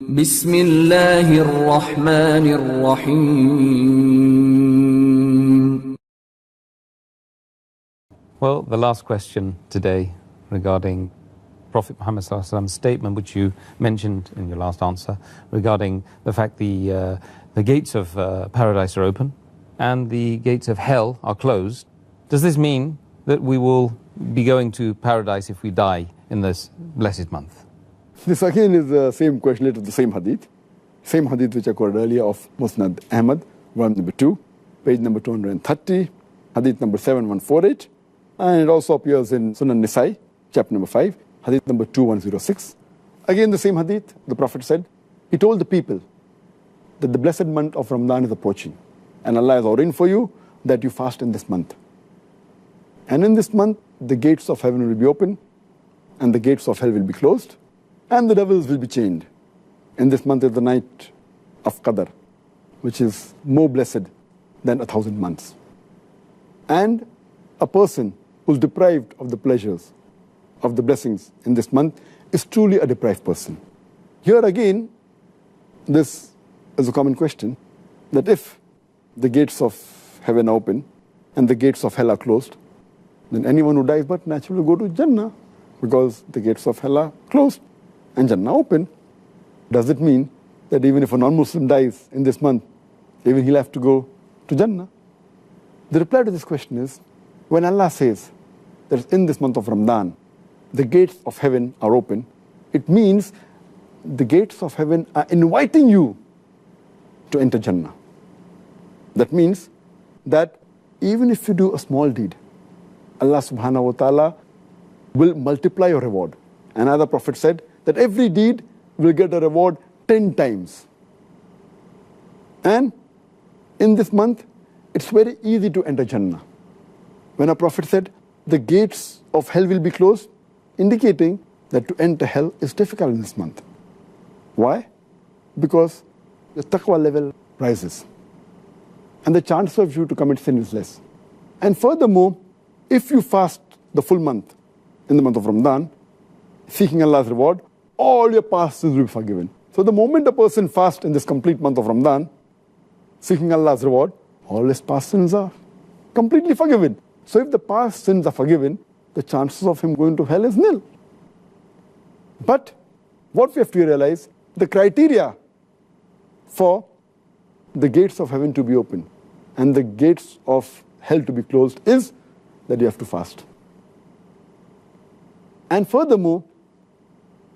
بسم الله الرحمن الرحيم. Well, the last question today regarding Prophet Muhammad ﷺ's statement, which you mentioned in your last answer, regarding the fact the gates of paradise are open and the gates of hell are closed. Does this mean that we will be going to paradise if we die in this blessed month? This again is the same question related to the same hadith which I quoted earlier of Musnad Ahmad, volume number 2, page number 230, hadith number 7148, and it also appears in Sunan Nisai, chapter number 5, hadith number 2106. Again the same hadith, the Prophet said, he told the people that the blessed month of Ramadan is approaching, and Allah has ordained for you that you fast in this month. And in this month, the gates of heaven will be open, and the gates of hell will be closed, and the devils will be chained. In this month is the night of Qadr, which is more blessed than 1,000 months. And a person who is deprived of the pleasures, of the blessings in this month, is truly a deprived person. Here again, this is a common question, that if the gates of heaven are open and the gates of hell are closed, then anyone who dies but naturally will go to Jannah, because the gates of hell are closed and Jannah open. Does it mean that even if a non-Muslim dies in this month, even he'll have to go to Jannah? The reply to this question is, when Allah says that in this month of Ramadan, the gates of heaven are open, it means the gates of heaven are inviting you to enter Jannah. That means that even if you do a small deed, Allah subhanahu wa ta'ala will multiply your reward. Another Prophet said that every deed will get a reward 10 times. And in this month, it's very easy to enter Jannah. When a Prophet said the gates of hell will be closed, indicating that to enter hell is difficult in this month. Why? Because the taqwa level rises, and the chance of you to commit sin is less. And furthermore, if you fast the full month, in the month of Ramadan, seeking Allah's reward, all your past sins will be forgiven. So the moment a person fasts in this complete month of Ramadan, seeking Allah's reward, all his past sins are completely forgiven. So if the past sins are forgiven, the chances of him going to hell is nil. But what we have to realize, the criteria for the gates of heaven to be open and the gates of hell to be closed is that you have to fast. And furthermore,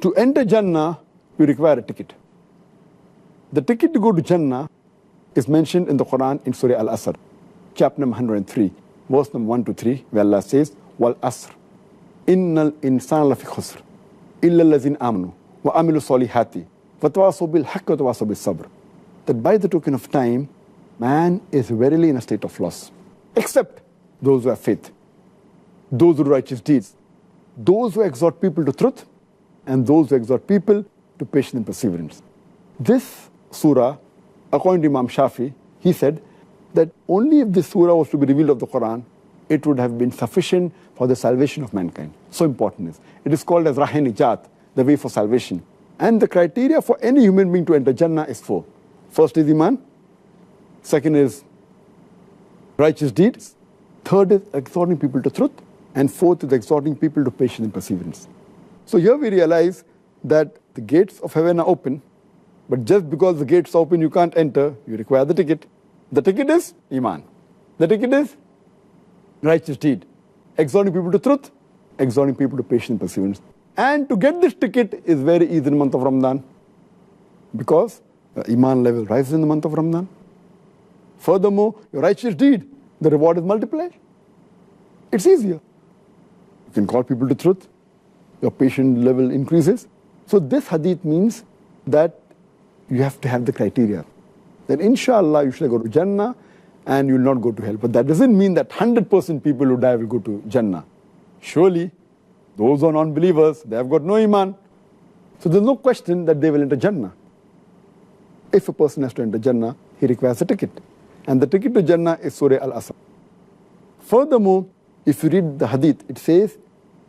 to enter Jannah, you require a ticket. The ticket to go to Jannah is mentioned in the Quran in Surah Al-Asr, chapter number 103, verse number 1 to 3, where Allah says, Wal Asr, Innal insana lafi khusr, illa allazina amanu, wa amilu salihati, wa tawasaw bil haqqi wa tawasaw bis sabr. That by the token of time, man is verily in a state of loss, except those who have faith, those who do righteous deeds, those who exhort people to truth, and those who exhort people to patience and perseverance. This surah, according to Imam Shafi, he said that only if this surah was to be revealed of the Quran, it would have been sufficient for the salvation of mankind. So important is. It is called as Rahe-Nijat, the way for salvation. And the criteria for any human being to enter Jannah is 4. First is Iman. Second is righteous deeds. Third is exhorting people to truth. And fourth is exhorting people to patience and perseverance. So here we realize that the gates of heaven are open, but just because the gates are open, you can't enter, you require the ticket. The ticket is Iman. The ticket is righteous deed. Exhorting people to truth, exhorting people to patience and perseverance. And to get this ticket is very easy in the month of Ramadan, because the Iman level rises in the month of Ramadan. Furthermore, your righteous deed, the reward is multiplied. It's easier. You can call people to truth. Your patient level increases. So this hadith means that you have to have the criteria. Then inshallah you shall go to Jannah and you will not go to hell. But that doesn't mean that 100% people who die will go to Jannah. Surely, those who are non-believers, they have got no Iman. So there's no question that they will enter Jannah. If a person has to enter Jannah, he requires a ticket. And the ticket to Jannah is Surah Al-Asr. Furthermore, if you read the hadith, it says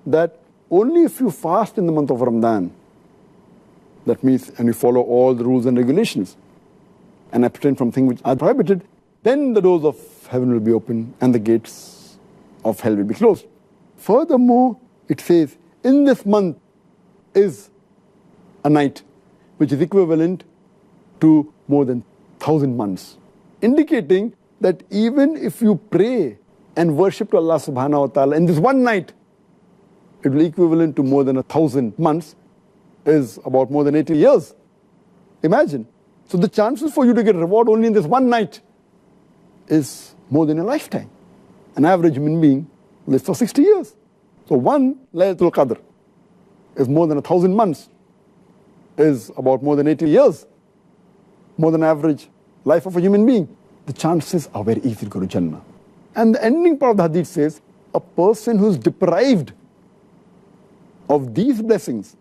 that only if you fast in the month of Ramadan, that means, and you follow all the rules and regulations, and abstain from things which are prohibited, then the doors of heaven will be open and the gates of hell will be closed. Furthermore, it says, in this month is a night which is equivalent to more than 1,000 months, indicating that even if you pray and worship to Allah subhanahu wa ta'ala in this one night, it will be equivalent to more than 1,000 months, is about more than 80 years. Imagine. So the chances for you to get reward only in this one night is more than a lifetime. An average human being lives for 60 years. So one Laylatul Qadr is more than 1,000 months, is about more than 80 years, more than average life of a human being. The chances are very easy to go to Jannah. And the ending part of the hadith says, a person who's deprived of these blessings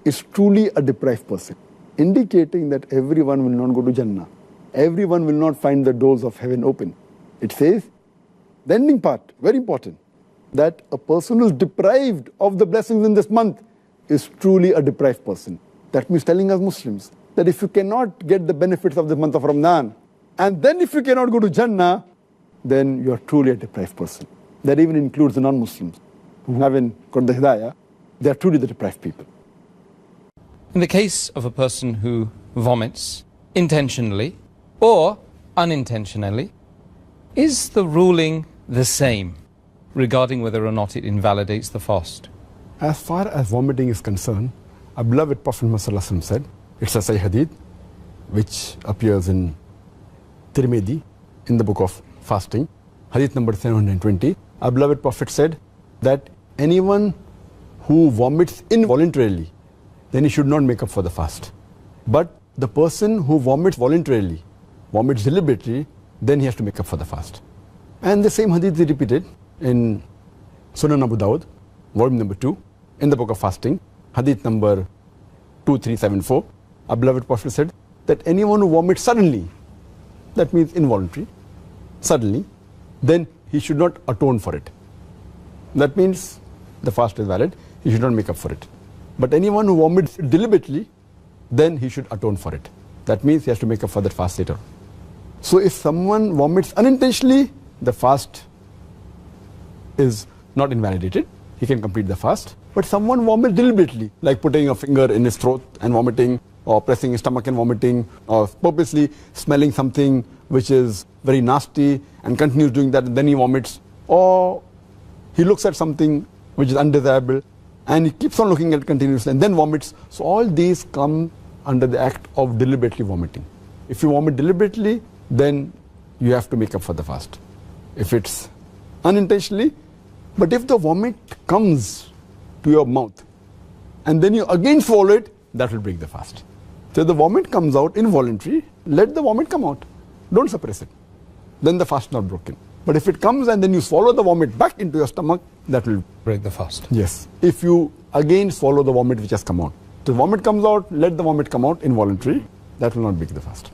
is truly a deprived person, indicating that everyone will not go to Jannah. Everyone will not find the doors of heaven open. It says, the ending part, very important, that a person who is deprived of the blessings in this month is truly a deprived person. That means telling us Muslims that if you cannot get the benefits of the month of Ramadan, and then if you cannot go to Jannah, then you are truly a deprived person. That even includes the non-Muslims who haven't got the Hidayah. They are truly the deprived people. In the case of a person who vomits intentionally or unintentionally, is the ruling the same regarding whether or not it invalidates the fast? As far as vomiting is concerned, our beloved Prophet Muhammad said, it's a Sahih Hadith which appears in Tirmidhi in the book of fasting, Hadith number 720. Our beloved Prophet said that anyone who vomits involuntarily, then he should not make up for the fast. But the person who vomits voluntarily, vomits deliberately, then he has to make up for the fast. And the same hadith is repeated in Sunan Abu Dawud, volume number 2, in the book of fasting, hadith number 2374. Our beloved Prophet said that anyone who vomits suddenly, that means involuntary, suddenly, then he should not atone for it. That means the fast is valid, he should not make up for it. But anyone who vomits deliberately, then he should atone for it. That means he has to make up for that fast later. So if someone vomits unintentionally, the fast is not invalidated. He can complete the fast. But someone vomits deliberately, like putting a finger in his throat and vomiting, or pressing his stomach and vomiting, or purposely smelling something which is very nasty and continues doing that, and then he vomits, or he looks at something which is undesirable and he keeps on looking at it continuously and then vomits. So all these come under the act of deliberately vomiting. If you vomit deliberately, then you have to make up for the fast. If it's unintentionally, but if the vomit comes to your mouth and then you again swallow it, that will break the fast. So if the vomit comes out involuntary, let the vomit come out. Don't suppress it. Then the fast is not broken. But if it comes and then you swallow the vomit back into your stomach, that will break the fast. Yes. If you again swallow the vomit which has come out. The vomit comes out, let the vomit come out involuntary, that will not break the fast.